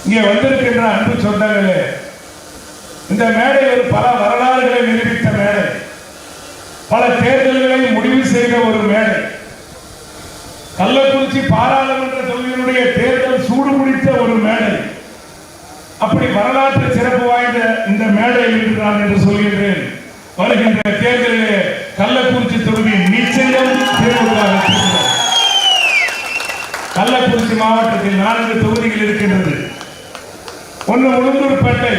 இங்கே வந்திருக்கின்ற அன்பு சொந்தங்களே, இந்த மேடை ஒரு பல வரலாறுகளை நிரூபித்த மேடை, பல தேர்தல்களை முடிவு செய்த ஒரு மேடை, கள்ளக்குறிச்சி பாராளுமன்ற தொகுதியினுடைய தேர்தல் சூடு பிடித்த ஒரு மேடை. அப்படி வரலாற்று சிறப்பு வாய்ந்த இந்த மேடையில் இருக்கிறான் என்று சொல்கின்றேன். வருகின்ற தேர்தலிலே கள்ளக்குறிச்சி தொகுதி நிச்சயம் கள்ளக்குறிச்சி மாவட்டத்தில் 4 தொகுதிகள் இருக்கின்றது. ஒன்று உளுந்தூர்பேட்டை,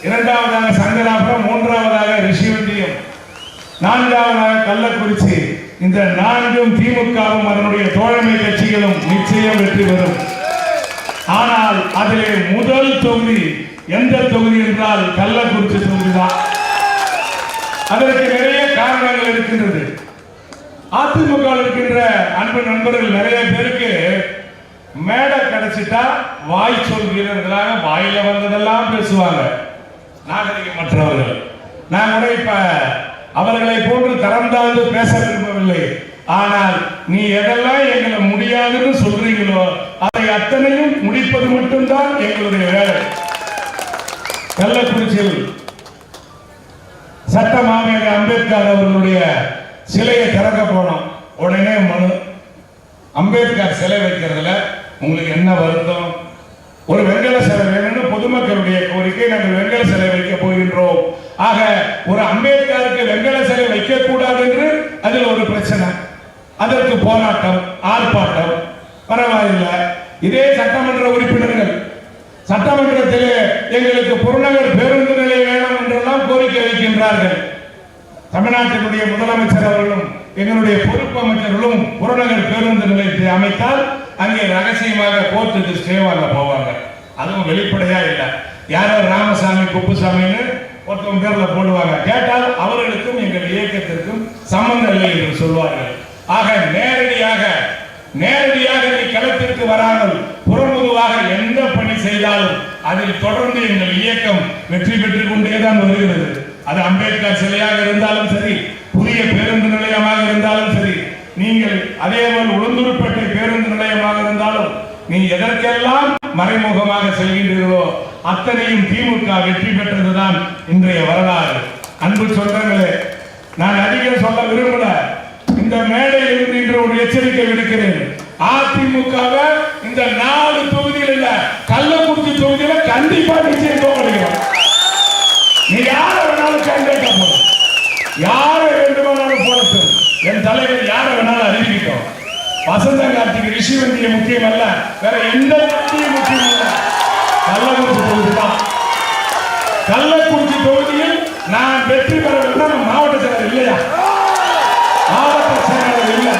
இரண்டாவதாக சங்கராபுரம், மூன்றாவதாக ரிஷிவந்தியம், நான்காவதாக கள்ளக்குறிச்சி. இந்த 4ம் திமுகவும் அதனுடைய தோழமை கட்சிகளும் நிச்சயம் வெற்றி பெறும். ஆனால் அதிலே முதல் தொகுதி எந்த தொகுதி என்றால் கள்ளக்குறிச்சி தொகுதி தான். அதற்கு நிறைய காரணங்கள் இருக்கின்றது. அதிமுக இருக்கின்ற அன்பு நண்பர்கள் நிறைய பேருக்கு மேடை கிடைச்சிட்டா வாய் சொல் வீரர்களாக வாயில வந்ததெல்லாம் பேசுவாங்க, நாகரிகமற்றவர்கள். நான் கூட இப்ப அவர்களை போன்று தரம் தாழ்ந்து பேச விரும்பவில்லை. ஆனால் நீ எதெல்லாம் எங்களை முடியாதுன்னு சொல்றீங்களோ அதை அத்தனையும் முடிப்பது மட்டும்தான் எங்களுடைய வேலை. கள்ளக்குறிச்சியில் சட்ட மாமேதை அம்பேத்கர் அவர்களுடைய சிலையை திறக்க போனோம். உடனே மனு, அம்பேத்கர் சிலை வைக்கிறதுல உங்களுக்கு என்ன வருத்தம்? ஒரு வெங்கல சிலை வேணும்னு பொதுமக்களுடைய கோரிக்கை. நாங்கள் வெங்கல சிலை வைக்க போகின்றோம். ஆக ஒரு அம்பேத்கருக்கு வெங்கல சிலை வைக்க கூடாது என்று அதில் ஒரு பிரச்சனை. அதற்கு போராட்டம், ஆர்ப்பாட்டம். பரவாயில்லை, இதே சட்டமன்ற உறுப்பினர்கள் சட்டமன்றத்திலே எங்களுக்கு புறநகர் பேருந்து நிலையம் வேணும் என்றெல்லாம் கோரிக்கை வைக்கின்றார்கள். தமிழ்நாட்டினுடைய முதலமைச்சர் அவர்களும் எங்களுடைய பொறுப்பு அமைச்சர்களும் புறநகர் பேருந்து நிலையத்தை அமைத்தால் அங்கே ரகசியமாக கோர்ட்டுக்கு ஸ்டே வாங்க போவாங்க. அதுவும் வெளிப்படையா இல்லை. யாரோ ராமசாமி குப்புசாமின்னு ஒருத்தவங்க பேர்ல போடுவாங்க. கேட்டால் அவர்களுக்கும் எங்கள் இயக்கத்திற்கும் சம்பந்தம் இல்லை என்று சொல்வார்கள். ஆக நேரடியாக நீ களத்திற்கு வராமல் புறமுதுவாக எந்த பணி செய்தாலும் அதில் தொடர்ந்து எங்கள் இயக்கம் வெற்றி பெற்றுக் கொண்டேதான் வருகிறது. அது அம்பேத்கர் சிலையாக இருந்தாலும் சரி, புதிய பேருந்து நிலையமாக இருந்தாலும் சரி, நீங்கள் அதேபோல் உளுந்தூர்பேட்டை பேருந்து நிலையமாக இருந்தாலும் நீ எதற்கெல்லாம் மறைமுகமாக செல்கின்றீர்களோ அத்தனையும் திமுக வெற்றி பெற்றதுதான் இன்றைய வரலாறு. அன்பு சொந்தங்களே, நான் அதிகம் சொல்ல விரும்பல. இந்த மேடையில் இருந்து இன்று ஒரு எச்சரிக்கை விடுக்கிறேன். அதிமுகவை இந்த 4 தொகுதியில் இல்ல, கள்ளக்குறிச்சி தொகுதியில கண்டிப்பா நிச்சயம் தோற்கடிக்கிறோம். நீ யாரை வேணாலும் கேண்டிடேட்டா போடும், யாரை வேண்டுமானாலும் போடட்டும், என் தலைவர் யாரை வேணாலும் அறிவிக்கிட்டோம். வசந்த கார்த்திகை ரிஷிவந்திய முக்கியம் அல்ல, வேற எந்த கட்சியும் முக்கியம் அல்ல. கள்ளக்குறிச்சி தொகுதி தான். கள்ளக்குறிச்சி தொகுதியில் நான் வெற்றி பெற வேண்டும். மாவட்ட செயலர் இல்லையா? மாவட்ட செயலர் இல்லை.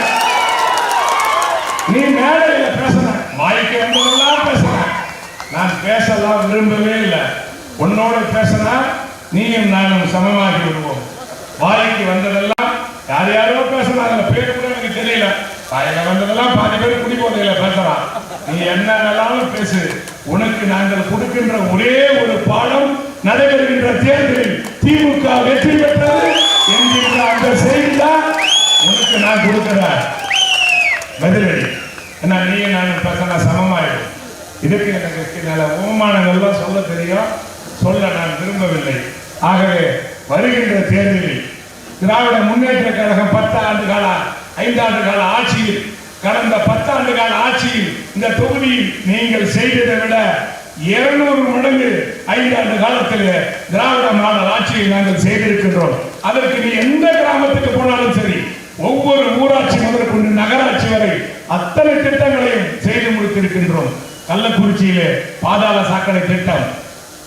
நீ மேடையில் பேசுன, வாய்க்கு வந்ததெல்லாம் பேசுன. நான் பேசலாம் விரும்பவே இல்லை. உன்னோடு பேசினா நீயும் நானும் சமமாகி விடுவோம். வாய்க்கு வந்ததெல்லாம் யார் யாரோ பேசுறாங்க, பேர் கூட எனக்கு தெரியல. வாயில வந்ததெல்லாம் பாதி பேர் குடிபோதையில பேசுறான். நீ என்ன வேணாலும் பேசு. உனக்கு நாங்கள் கொடுக்கின்ற ஒரே ஒரு பாடம், நடைபெறுகின்ற தேர்தலில் திமுக வெற்றி பெற்றது என்கின்ற அந்த செய்தி தான் உனக்கு நான் கொடுக்கிற பதிலடி. ஏன்னா நீ நான் பேசினா சமமாயிடும். இதுக்கு எனக்கு நல்ல அவமானங்கள்லாம் சொல்ல தெரியும், சொல்ல நான் விரும்பவில்லை. ஆகவே வருகின்ற தேர்தலில் திராவிட முன்னேற்ற கழகம் 10 ஆண்டு கால 5 ஆண்டு கால ஆட்சியில், கடந்த 10 ஆண்டு கால ஆட்சியில் இந்த தொகுதியில் நீங்கள் செய்ததை விட 200 மடங்கு 5 ஆண்டு காலத்தில் திராவிட மாடல் ஆட்சியை நாங்கள் செய்திருக்கின்றோம். அதற்கு நீ எந்த கிராமத்துக்கு போனாலும் சரி, ஒவ்வொரு ஊராட்சி முதற்கொண்டு நகராட்சி வரை அத்தனை திட்டங்களையும் செய்து முடித்திருக்கின்றோம். கள்ளக்குறிச்சியிலே பாதாள சாக்கடை திட்டம்,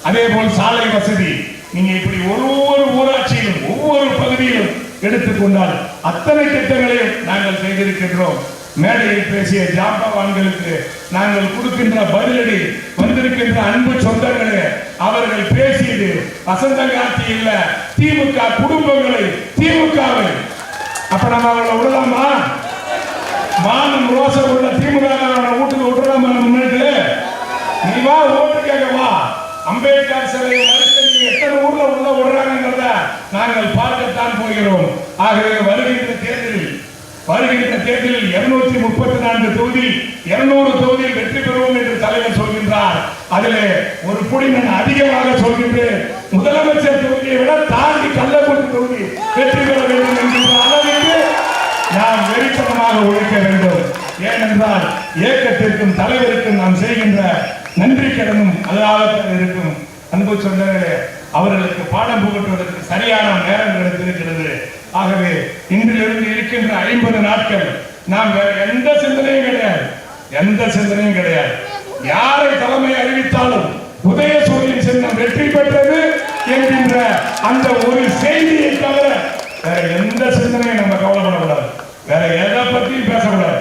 அதே போல் சாலை வசதி, நீங்க இப்படி ஒவ்வொரு ஊராட்சியிலும் ஒவ்வொரு பகுதியிலும் எடுத்துக்கொண்டால் அத்தனை திட்டங்களையும் நாங்கள் செய்திருக்கின்றோம். மேடையில் பேசிய ஜாம்பவான்களுக்கு நாங்கள் கொடுக்கின்ற பதிலடி, வந்திருக்கின்ற அன்பு சொந்தங்களே, அவர்கள் பேசியது வசந்த காட்சி இல்ல, திமுக குடும்பங்களை, திமுகவை. அப்ப நம்ம அவங்களை விடலாமா? மானம் ரோசம் உள்ள திமுக வீட்டுக்கு விட்டுறாம முன்னாடி நீ வா, ஓட்டு கேட்க வா. அம்பேத்கர் சிலையை மறுத்து நீ எத்தனை ஊர்ல உள்ள விடுறாங்கிறத நாங்கள் பார்க்கத்தான் போகிறோம். ஆகவே வருகின்ற தேர்தலில் வருகின்ற தேர்தலில் 234 தொகுதி 200 தொகுதியில் வெற்றி பெறுவோம் என்று தலைவர் சொல்கின்றார். அதிலே ஒரு புடி நான் அதிகமாக சொல்கின்றேன். முதலமைச்சர் தொகுதியை விட தாண்டி கள்ளக்குடி தொகுதி வெற்றி பெற வேண்டும் என்கின்ற அளவிற்கு நாம் வெறித்தனமாக உழைக்க வேண்டும். ஏனென்றால் இயக்கத்திற்கும் தலைவருக்கும் நாம் செய்கின்ற நன்றி கடனும் அதனால்தான் இருக்கும். அன்பு சொந்தங்களே, அவர்களுக்கு பாடம் புகட்டுவதற்கு சரியான நேரம் கிடைத்திருக்கிறது. ஆகவே இன்றிலிருந்து இருக்கின்ற 50 நாட்கள் நாம் வேற எந்த சிந்தனையும் கிடையாது, எந்த சிந்தனையும் கிடையாது. யாரை தலைமை அறிவித்தாலும் உதயசூரியன் சின்னம் வெற்றி பெற்றது என்கின்ற அந்த ஒரு செய்தியை தவிர வேற எந்த சிந்தனையும் நம்ம கவலைப்படக்கூடாது. வேற எதை பற்றியும் பேசக்கூடாது.